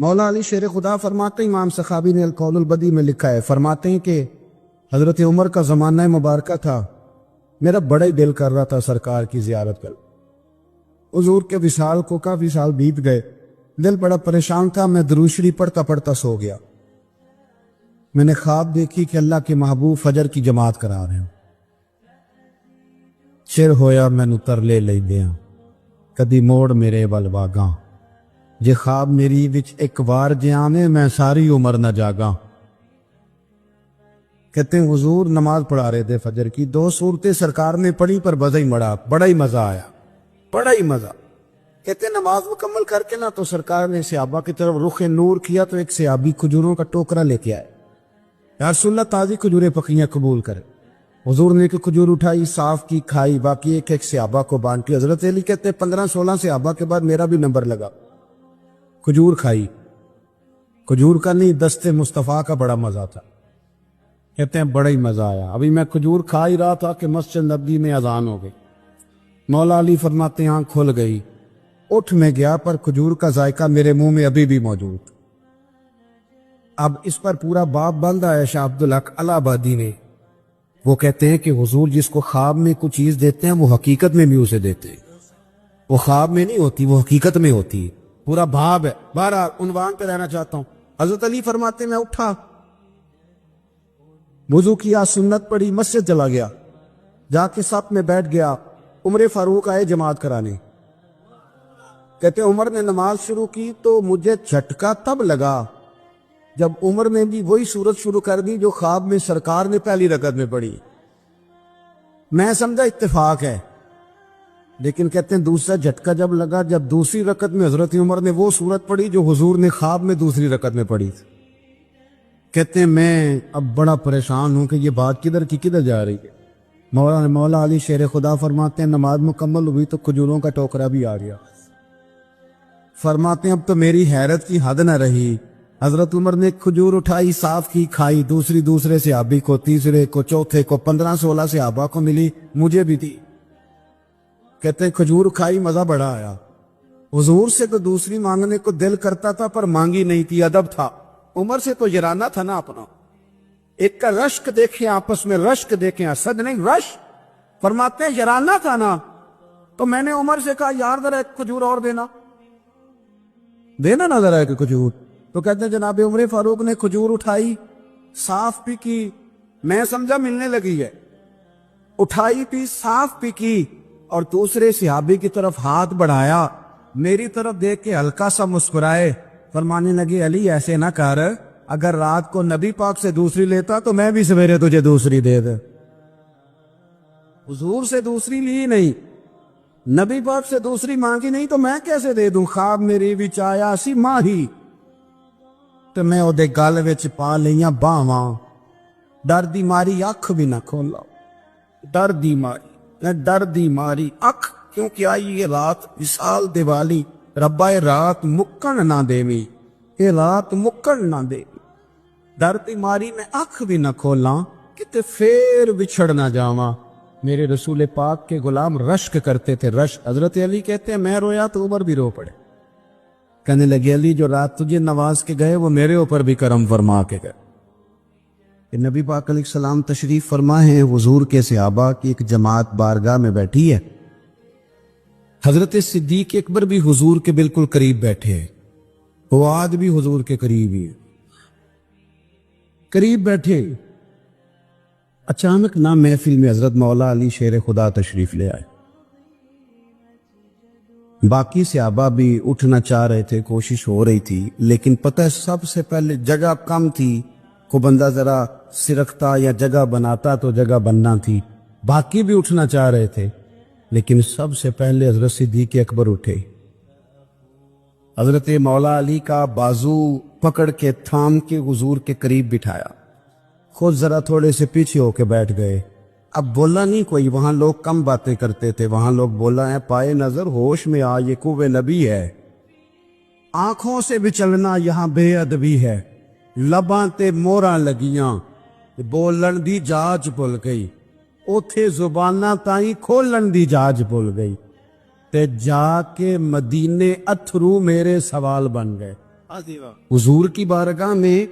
مولا علی شیر خدا فرماتے ہیں، امام سخاوی نے القول البدی میں لکھا ہے، فرماتے ہیں کہ حضرت عمر کا زمانہ مبارکہ تھا، میرا بڑا ہی دل کر رہا تھا سرکار کی زیارت کر۔ حضور کے وصال کو کافی سال بیت گئے، دل بڑا پریشان تھا، میں درود شریف پڑھتا پڑھتا سو گیا۔ میں نے خواب دیکھی کہ اللہ کے محبوب فجر کی جماعت کرا رہے ہیں۔ چر ہویا مینوں ترلے لیندیاں، کدی موڑ میرے ول واگاں، جے خواب میری وچ ایک وار جے آویں میں ساری عمر نہ جاگاں۔ کہتے ہیں حضور نماز پڑھا رہے تھے فجر کی، 2 صورتیں سرکار نے پڑھی پر بزا ہی مڑا، بڑا ہی مزہ آیا، بڑا ہی مزہ۔ کہتے ہیں نماز مکمل کر کے نا تو سرکار نے صحابہ کی طرف رخ نور کیا تو ایک صحابی کھجوروں کا ٹوکرا لے کے آئے، یا رسول اللہ تازی کھجوریں پکیاں قبول کرے۔ حضور نے ایک کھجور اٹھائی، صاف کی، کھائی، باقی ایک ایک صحابہ کو بانٹی۔ حضرت علی کہتے ہیں 15-16 صحابہ کے بعد میرا بھی نمبر لگا، کھجور کھائی۔ کھجور کا نہیں، دست مصطفیٰ کا بڑا مزہ تھا۔ کہتے ہیں بڑا ہی مزہ آیا۔ ابھی میں کھجور کھا ہی رہا تھا کہ مسجد نبوی میں اذان ہو گئی۔ مولا علی فرماتے ہیں آنکھ کھل گئی، اٹھ میں گیا پر کھجور کا ذائقہ میرے منہ میں ابھی بھی موجود۔ اب اس پر پورا باب باندھا ہے شاہ عبدالحق الہ آبادی نے۔ وہ کہتے ہیں کہ حضور جس کو خواب میں کچھ چیز دیتے ہیں وہ حقیقت میں بھی اسے دیتے ہیں، وہ خواب میں نہیں ہوتی، وہ حقیقت میں ہوتی ہے، پورا باب ہے۔ بہرحال عنوان پہ رہنا چاہتا ہوں۔ حضرت علی فرماتے ہیں میں اٹھا، وضو کیا، سنت پڑھی، مسجد چلا گیا، جا کے صف میں بیٹھ گیا۔ عمر فاروق آئے جماعت کرانے۔ کہتے عمر نے نماز شروع کی تو مجھے جھٹکا تب لگا جب عمر نے بھی وہی صورت شروع کر دی جو خواب میں سرکار نے پہلی رکعت میں پڑھی۔ میں سمجھا اتفاق ہے، لیکن کہتے ہیں دوسرا جھٹکا جب لگا جب دوسری رکعت میں حضرت عمر نے وہ صورت پڑھی جو حضور نے خواب میں دوسری رکعت میں پڑھی تھی۔ کہتے ہیں میں اب بڑا پریشان ہوں کہ یہ بات کدھر کی کدھر جا رہی ہے۔ مولا علی شیر خدا فرماتے ہیں نماز مکمل ہوئی تو کھجوروں کا ٹوکرا بھی آ گیا۔ فرماتے ہیں اب تو میری حیرت کی حد نہ رہی، حضرت عمر نے کھجور اٹھائی، صاف کی، کھائی، دوسرے صحابی کو، تیسرے کو، چوتھے کو، 15-16 صحابہ کو ملی، مجھے بھی تھی۔ کہتے ہیں کھجور کھائی، مزہ بڑا آیا۔ حضور سے تو دوسری مانگنے کو دل کرتا تھا پر مانگی نہیں تھی، ادب تھا۔ عمر سے تو یرانہ تھا نا اپنا، ایک کا رشک دیکھیں آپس میں، رشک دیکھیں اسد نہیں، رشک۔ فرماتے ہیں یرانہ تھا نا، تو میں نے عمر سے کہا یار ذرا ایک کھجور اور دینا نا ذرا ایک کھجور۔ تو کہتے ہیں جناب عمر فاروق نے کھجور اٹھائی، صاف بھی کی، میں سمجھا ملنے لگی ہے، اٹھائی بھی، صاف بھی کی، اور دوسرے صحابی کی طرف ہاتھ بڑھایا، میری طرف دیکھ کے ہلکا سا مسکرائے، فرمانے لگے علی ایسے نہ کر، اگر رات کو نبی پاک سے دوسری لیتا تو میں بھی سویرے تجھے دوسری دے دے۔ حضور سے دوسری لی نہیں، نبی پاک سے دوسری مانگی نہیں تو میں کیسے دے دوں؟ خواب میری وچ آیا سی ماہی تو میں اودے گل وچ پا لیاں باواں، ڈر دی ماری اکھ بھی نہ کھولا، ڈر دی ماری اکھ، کیونکہ آئی یہ رات وصال دیوالی، ربا اے رات مکن نہ دیوی، اے رات مکن نہ دیوی، ڈر دی ماری میں اکھ بھی نہ کھولاں، کتے پھر بچھڑ نہ جاواں۔ میرے رسول پاک کے غلام رشک کرتے تھے، رشک۔ حضرت علی کہتے ہیں میں رویا تو عمر بھی رو پڑے، کہنے لگے علی جو رات تجھے نواز کے گئے وہ میرے اوپر بھی کرم فرما کے گئے۔ نبی پاک علیہ السلام تشریف فرما ہے، حضور کے صحابہ کی ایک جماعت بارگاہ میں بیٹھی ہے، حضرت صدیق اکبر بھی حضور کے بالکل قریب بیٹھے ہیں، فؤاد بھی حضور کے قریب ہی ہے، قریب بیٹھے۔ اچانک نہ محفل میں حضرت مولا علی شیر خدا تشریف لے آئے، باقی صحابہ بھی اٹھنا چاہ رہے تھے، کوشش ہو رہی تھی، لیکن پتہ سب سے پہلے جگہ کم تھی، کو بندہ ذرا سرکتا یا جگہ بناتا تو جگہ بننا تھی، باقی بھی اٹھنا چاہ رہے تھے، لیکن سب سے پہلے حضرت صدیق اکبر اٹھے۔ حضرت مولا علی کا بازو پکڑ کے تھام کے حضور کے قریب بٹھایا، خود ذرا تھوڑے سے پیچھے ہو کے بیٹھ گئے۔ اب بولا نہیں کوئی، وہاں لوگ کم باتیں کرتے تھے، وہاں لوگ بولا ہے پائے نظر ہوش میں آ، یہ کوہ نبی ہے، آنکھوں سے بھی چلنا یہاں بے ادبی ہے، لباں تے موراں لگیاں، بولن دی جاج بھل گئی، اوتھے زباناں تائیں کھولن دی جاج بھل گئی، تے جا کے مدینے اتھرو میرے سوال بن گئے۔ حضور کی بارگاہ میں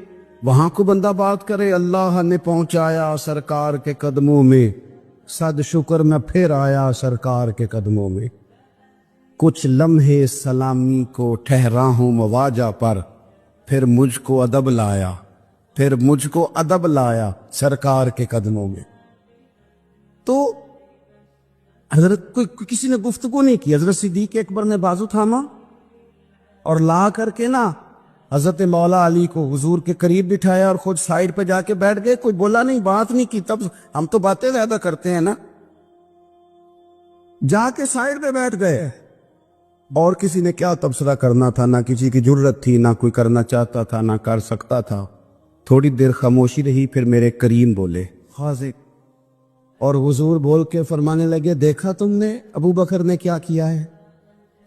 وہاں کو بندہ بات کرے، اللہ نے پہنچایا سرکار کے قدموں میں، صد شکر میں پھر آیا سرکار کے قدموں میں، کچھ لمحے سلامی کو ٹھہرا ہوں مواجہ پر، پھر مجھ کو ادب لایا، پھر مجھ کو ادب لایا سرکار کے قدموں میں۔ تو حضرت کسی نے گفتگو نہیں کی، حضرت صدیق اکبر نے بازو تھاما اور لا کر کے نا حضرت مولا علی کو حضور کے قریب بٹھایا اور خود سائیڈ پہ جا کے بیٹھ گئے، کوئی بولا نہیں، بات نہیں کی۔ تب ہم تو باتیں زیادہ کرتے ہیں نا، جا کے سائیڈ پہ بیٹھ گئے، اور کسی نے کیا تبصرہ کرنا تھا، نہ کسی کی جرت تھی، نہ کوئی کرنا چاہتا تھا، نہ کر سکتا تھا۔ تھوڑی دیر خاموشی رہی، پھر میرے کریم بولے حاضر، اور حضور بول کے فرمانے لگے دیکھا تم نے ابو بکر نے کیا کیا ہے؟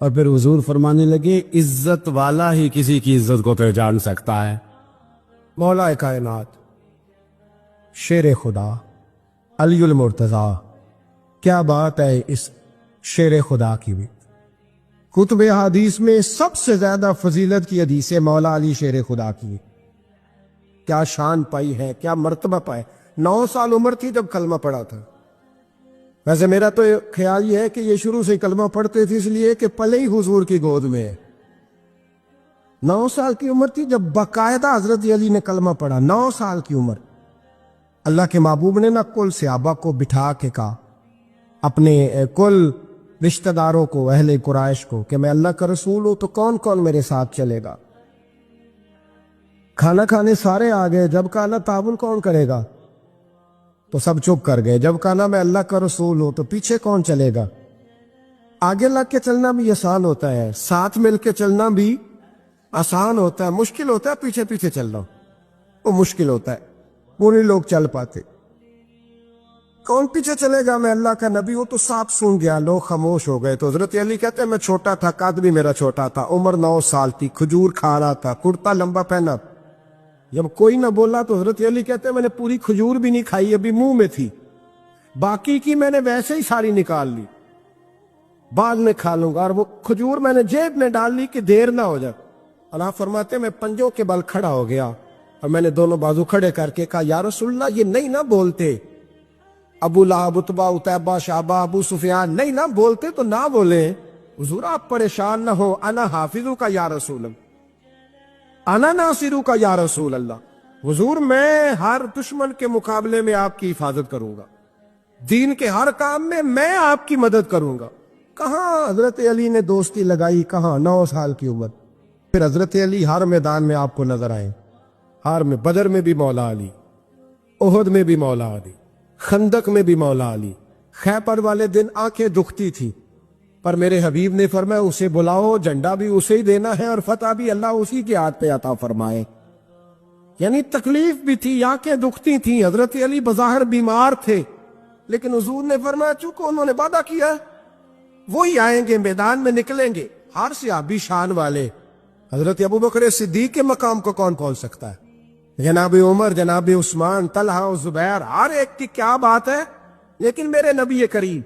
اور پھر حضور فرمانے لگے عزت والا ہی کسی کی عزت کو پہچان سکتا ہے۔ مولا کائنات، شیر خدا، علی المرتضیٰ، کیا بات ہے اس شیر خدا کی بھی۔ کتب حدیث میں سب سے زیادہ فضیلت کی حدیث ہے مولا علی شیر خدا کی۔ کیا شان پائی ہے، کیا مرتبہ پائے۔ 9 سال عمر تھی جب کلمہ پڑھا تھا۔ ویسے میرا تو خیال یہ ہے کہ یہ شروع سے کلمہ پڑھتے تھے اس لیے کہ پلے ہی حضور کی گود میں ہے۔ 9 سال کی عمر تھی جب باقاعدہ حضرت علی نے کلمہ پڑھا۔ 9 سال کی عمر۔ اللہ کے محبوب نے نہ کل صحابہ کو بٹھا کے کہا، اپنے کل رشتہ داروں کو، اہل قریش کو، کہ میں اللہ کا رسول ہوں تو کون کون میرے ساتھ چلے گا؟ کھانا کھانے سارے آ گئے، جب کہا نا تعاون کون کرے گا تو سب چپ کر گئے۔ جب کہا نا میں اللہ کا رسول ہوں تو پیچھے کون چلے گا؟ آگے لگ کے چلنا بھی آسان ہوتا ہے، ساتھ مل کے چلنا بھی آسان ہوتا ہے، مشکل ہوتا ہے پیچھے پیچھے چلنا، وہ مشکل ہوتا ہے، وہ نہیں لوگ چل پاتے۔ کون پیچھے چلے گا؟ میں اللہ کا نبی ہوں۔ تو سانپ سن گیا، لوگ خاموش ہو گئے۔ تو حضرت علی کہتے ہیں میں چھوٹا تھا، قد بھی میرا چھوٹا تھا، عمر 9 سال تھی، کھجور کھا رہا تھا، کرتا لمبا پہنا۔ جب کوئی نہ بولا تو حضرت علی کہتے ہیں میں نے پوری کھجور بھی نہیں کھائی، ابھی منہ میں تھی، باقی کی میں نے ویسے ہی ساری نکال لی، بعد میں کھا لوں گا، اور وہ کھجور میں نے جیب میں ڈال لی کہ دیر نہ ہو جائے۔ اللہ فرماتے ہیں میں پنجوں کے بل کھڑا ہو گیا اور میں نے دونوں بازو کھڑے کر کے کہا یا رسول اللہ یہ نہیں نہ بولتے، ابو لہب، عتبہ، عتیبہ، شعبہ، ابو سفیان نہیں نہ بولتے تو نہ بولیں، حضور آپ پریشان نہ ہو، انا حافظو کا یا رسول اللہ، انا ناصرو کا یا رسول اللہ، حضور میں ہر دشمن کے مقابلے میں آپ کی حفاظت کروں گا، دین کے ہر کام میں آپ کی مدد کروں گا۔ کہاں حضرت علی نے دوستی لگائی، کہاں 9 سال کی عمر۔ پھر حضرت علی ہر میدان میں آپ کو نظر آئے، ہر میں، بدر میں بھی مولا علی، احد میں بھی مولا علی، خندق میں بھی مولا علی۔ خیبر والے دن آنکھیں دکھتی تھی، پر میرے حبیب نے فرمایا اسے بلاؤ، جھنڈا بھی اسے ہی دینا ہے اور فتح بھی اللہ اسی کے ہاتھ پہ عطا فرمائے۔ یعنی تکلیف بھی تھی، آنکھیں دکھتی تھیں، حضرت علی بظاہر بیمار تھے، لیکن حضور نے فرمایا چونکہ انہوں نے وعدہ کیا ہے وہی آئیں گے، میدان میں نکلیں گے۔ ہر صحابی شان والے، حضرت ابوبکر صدیق کے مقام کو کون پہنچ سکتا ہے؟ جناب عمر، جناب عثمان، طلحہ و زبیر، ہر ایک کی کیا بات ہے، لیکن میرے نبی کریم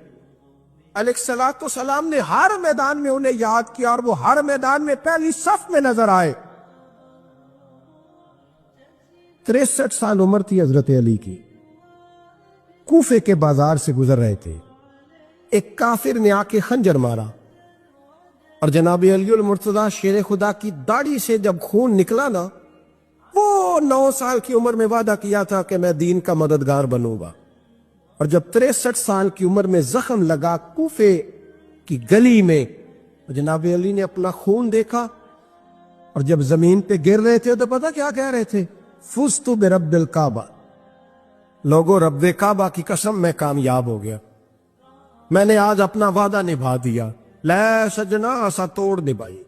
علیہ الصلوۃ والسلام نے ہر میدان میں انہیں یاد کیا، اور وہ ہر میدان میں پہلی صف میں نظر آئے۔ 63 سال عمر تھی حضرت علی کی، کوفے کے بازار سے گزر رہے تھے، ایک کافر نے آ کے خنجر مارا، اور جناب علی المرتضیٰ شیر خدا کی داڑھی سے جب خون نکلا نا، وہ 9 سال کی عمر میں وعدہ کیا تھا کہ میں دین کا مددگار بنوں گا، اور جب 63 سال کی عمر میں زخم لگا کوفے کی گلی میں، جناب علی نے اپنا خون دیکھا، اور جب زمین پہ گر رہے تھے تو پتہ کیا کہہ رہے تھے؟ فزت برب الکعبہ، لوگو رب کعبہ کی قسم میں کامیاب ہو گیا، میں نے آج اپنا وعدہ نبھا دیا، لے سجنا اسا توڑ نبھائی،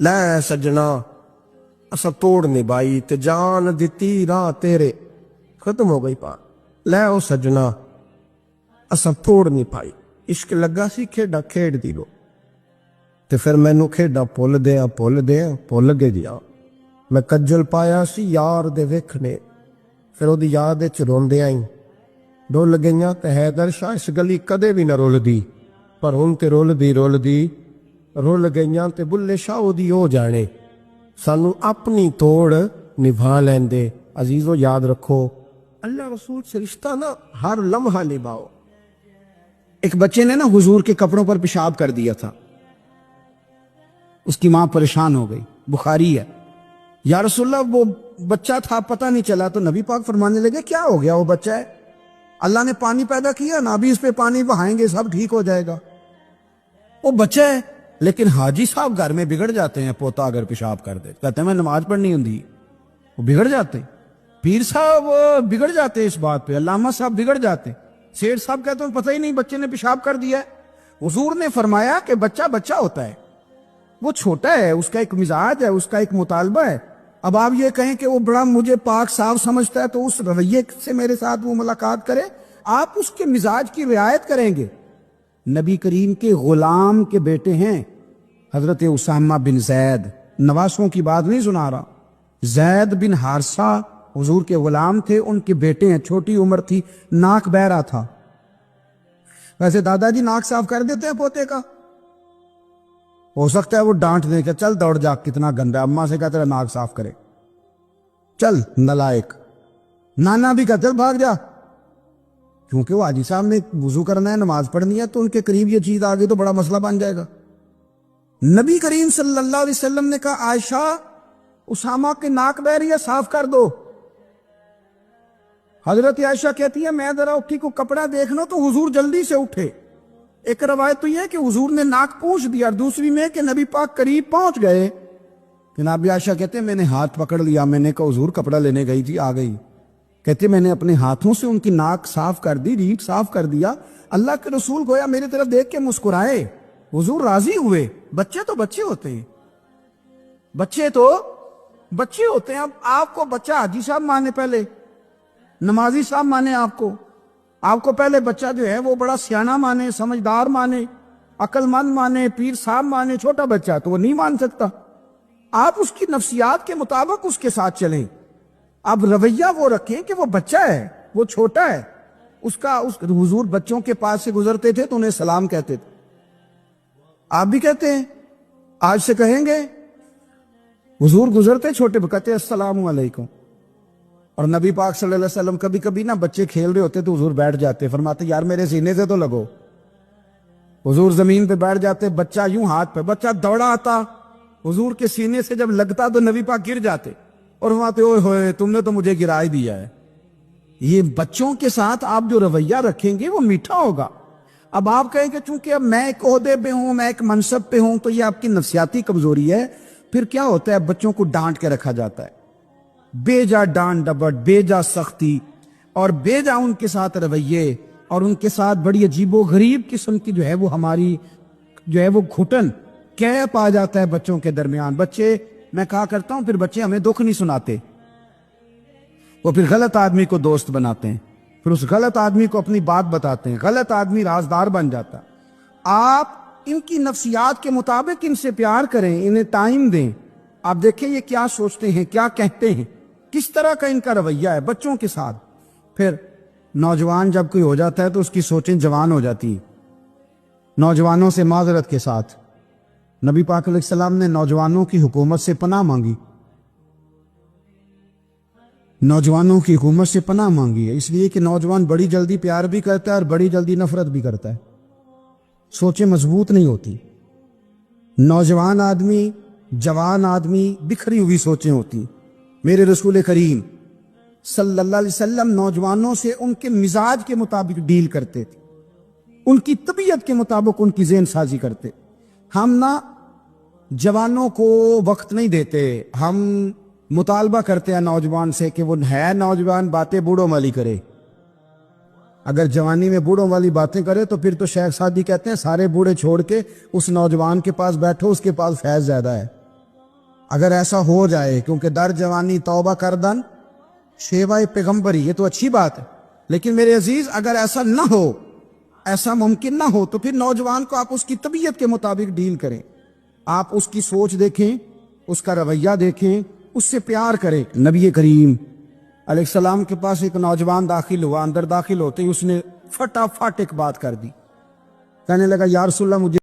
لے سجنا اسا توڑ نبھائی، تے جان دتی راہ تیرے، ختم ہو گئی بات، لے او سجنا اسا توڑ نہیں پائی، عشق لگا سی کھیڈا کھیڈ دی لو، تے پھر مینوں کھیڈا بھول گئے جیا، میں کجل پایا سی یار دے ویکھنے، پھر وہ دی یاد وچ روندے آئی، رول گئیاں تے حیدر شاہ اس گلی کدے بھی نہ رول دی، پر ہن تے رول دی رول گئیاں تے بلے شاہ دی ہو جانے، سانو اپنی توڑ نبھا لیندے. عزیزو یاد رکھو اللہ رسول سے رشتہ نا ہر لمحہ نبھاؤ. ایک بچے نے نا حضور کے کپڑوں پر پیشاب کر دیا تھا. اس کی ماں پریشان ہو گئی. بخاری ہے. یا رسول اللہ وہ بچہ تھا پتہ نہیں چلا. تو نبی پاک فرمانے لگے کیا ہو گیا, وہ بچہ ہے, اللہ نے پانی پیدا کیا نا, ابھی اس پہ پانی بہائیں گے سب ٹھیک ہو جائے گا. وہ بچہ ہے. لیکن حاجی صاحب گھر میں بگڑ جاتے ہیں, پوتا اگر پیشاب کر دے کہتے ہیں میں نماز پڑھنی ہوں, وہ بگڑ جاتے ہیں. پیر صاحب بگڑ جاتے ہیں اس بات پہ, علامہ صاحب بگڑ جاتے ہیں, سیٹھ صاحب کہتے ہیں پتہ ہی نہیں بچے نے پیشاب کر دیا ہے. حضور نے فرمایا کہ بچہ بچہ ہوتا ہے, وہ چھوٹا ہے, اس کا ایک مزاج ہے, اس کا ایک مطالبہ ہے. اب آپ یہ کہیں کہ وہ بڑا مجھے پاک صاف سمجھتا ہے تو اس رویے سے میرے ساتھ وہ ملاقات کرے, آپ اس کے مزاج کی رعایت کریں گے. نبی کریم کے غلام کے بیٹے ہیں حضرت اسامہ بن زید, نواسوں کی بات نہیں سنا رہا. زید بن حارثہ حضور کے غلام تھے, ان کے بیٹے ہیں, چھوٹی عمر تھی, ناک بہ رہا تھا. ویسے دادا جی ناک صاف کر دیتے ہیں پوتے کا, ہو سکتا ہے وہ ڈانٹ دیں کہ چل دوڑ جا کتنا گندا, اماں سے کہتے ہیں ناک صاف کرے, چل نلائق. نانا بھی کہتے ہیں بھاگ جا, کیونکہ وہ حاجی صاحب نے وضو کرنا ہے, نماز پڑھنی ہے, تو ان کے قریب یہ چیز آ گئی تو بڑا مسئلہ بن جائے گا. نبی کریم صلی اللہ علیہ وسلم نے کہا عائشہ اسامہ کے ناک بہ رہی ہے, صاف کر دو. حضرت عائشہ کہتی ہے میں ذرا اٹھی کو کپڑا دیکھنا تو حضور جلدی سے اٹھے. ایک روایت تو یہ ہے کہ حضور نے ناک پوچھ دیا, اور دوسری میں کہ نبی پاک قریب پہنچ گئے. جناب عائشہ کہتے ہیں میں نے ہاتھ پکڑ لیا, میں نے کہا حضور کپڑا لینے گئی تھی, آ گئی. کہتے میں نے اپنے ہاتھوں سے ان کی ناک صاف کر دی, ریٹ صاف کر دیا. اللہ کے رسول گویا میری طرف دیکھ کے مسکرائے, حضور راضی ہوئے. بچے تو بچے ہوتے ہیں, بچے تو بچے ہوتے ہیں. اب آپ کو بچہ حاجی صاحب مانے, پہلے نمازی صاحب مانے, آپ کو پہلے بچہ جو ہے وہ بڑا سیانہ مانے, سمجھدار مانے, عقل مند مانے, پیر صاحب مانے. چھوٹا بچہ تو وہ نہیں مان سکتا. آپ اس کی نفسیات کے مطابق اس کے ساتھ چلیں. اب رویہ وہ رکھیں کہ وہ بچہ ہے, وہ چھوٹا ہے. حضور بچوں کے پاس سے گزرتے تھے تو انہیں سلام کہتے تھے. آپ بھی کہتے ہیں, آج سے کہیں گے. حضور گزرتے چھوٹے کہتے السلام علیکم. اور نبی پاک صلی اللہ علیہ وسلم کبھی کبھی نا بچے کھیل رہے ہوتے تو حضور بیٹھ جاتے, فرماتے یار میرے سینے سے تو لگو. حضور زمین پہ بیٹھ جاتے, بچہ یوں ہاتھ پہ, بچہ دوڑا آتا, حضور کے سینے سے جب لگتا تو نبی پاک گر جاتے اور فرماتے اوئے ہوئے تم نے تو مجھے گرا ہی دیا ہے. یہ بچوں کے ساتھ آپ جو رویہ رکھیں گے وہ میٹھا ہوگا. اب آپ کہیں کہ چونکہ اب میں ایک عہدے پہ ہوں, میں ایک منصب پہ ہوں, تو یہ آپ کی نفسیاتی کمزوری ہے. پھر کیا ہوتا ہے, بچوں کو ڈانٹ کے رکھا جاتا ہے, بے جا ڈانٹ ڈپٹ, بے جا سختی, اور بے جا ان کے ساتھ رویے, اور ان کے ساتھ بڑی عجیب و غریب قسم کی جو ہے وہ ہماری جو ہے وہ گھٹن کیپ آ جاتا ہے بچوں کے درمیان. بچے, میں کہا کرتا ہوں, پھر بچے ہمیں دکھ نہیں سناتے, وہ پھر غلط آدمی کو دوست بناتے ہیں, پھر اس غلط آدمی کو اپنی بات بتاتے ہیں, غلط آدمی رازدار بن جاتا. آپ ان کی نفسیات کے مطابق ان سے پیار کریں, انہیں ٹائم دیں. آپ دیکھیں یہ کیا سوچتے ہیں, کیا کہتے ہیں, کس طرح کا ان کا رویہ ہے بچوں کے ساتھ. پھر نوجوان جب کوئی ہو جاتا ہے تو اس کی سوچیں جوان ہو جاتی ہیں. نوجوانوں سے معذرت کے ساتھ نبی پاک علیہ السلام نے نوجوانوں کی حکومت سے پناہ مانگی, نوجوانوں کی حکومت سے پناہ مانگی ہے, اس لیے کہ نوجوان بڑی جلدی پیار بھی کرتا ہے اور بڑی جلدی نفرت بھی کرتا ہے. سوچیں مضبوط نہیں ہوتی. نوجوان آدمی, جوان آدمی, بکھری ہوئی سوچیں ہوتی. میرے رسول کریم صلی اللہ علیہ وسلم نوجوانوں سے ان کے مزاج کے مطابق ڈیل کرتے تھے, ان کی طبیعت کے مطابق ان کی ذہن سازی کرتے. ہم نہ جوانوں کو وقت نہیں دیتے, ہم مطالبہ کرتے ہیں نوجوان سے کہ وہ ہے نوجوان, باتیں بوڑھوں والی کرے. اگر جوانی میں بوڑھوں والی باتیں کرے تو پھر تو شیخ سعدی کہتے ہیں سارے بوڑھے چھوڑ کے اس نوجوان کے پاس بیٹھو, اس کے پاس فیض زیادہ ہے. اگر ایسا ہو جائے, کیونکہ در جوانی توبہ کردن شیوائے پیغمبری, یہ تو اچھی بات ہے. لیکن میرے عزیز اگر ایسا نہ ہو, ایسا ممکن نہ ہو, تو پھر نوجوان کو آپ اس کی طبیعت کے مطابق ڈیل کریں. آپ اس کی سوچ دیکھیں, اس کا رویہ دیکھیں, اس سے پیار کریں. نبی کریم علیہ السلام کے پاس ایک نوجوان داخل ہوا, اندر داخل ہوتے ہی اس نے فٹافٹ ایک بات کر دی, کہنے لگا یا رسول اللہ مجھے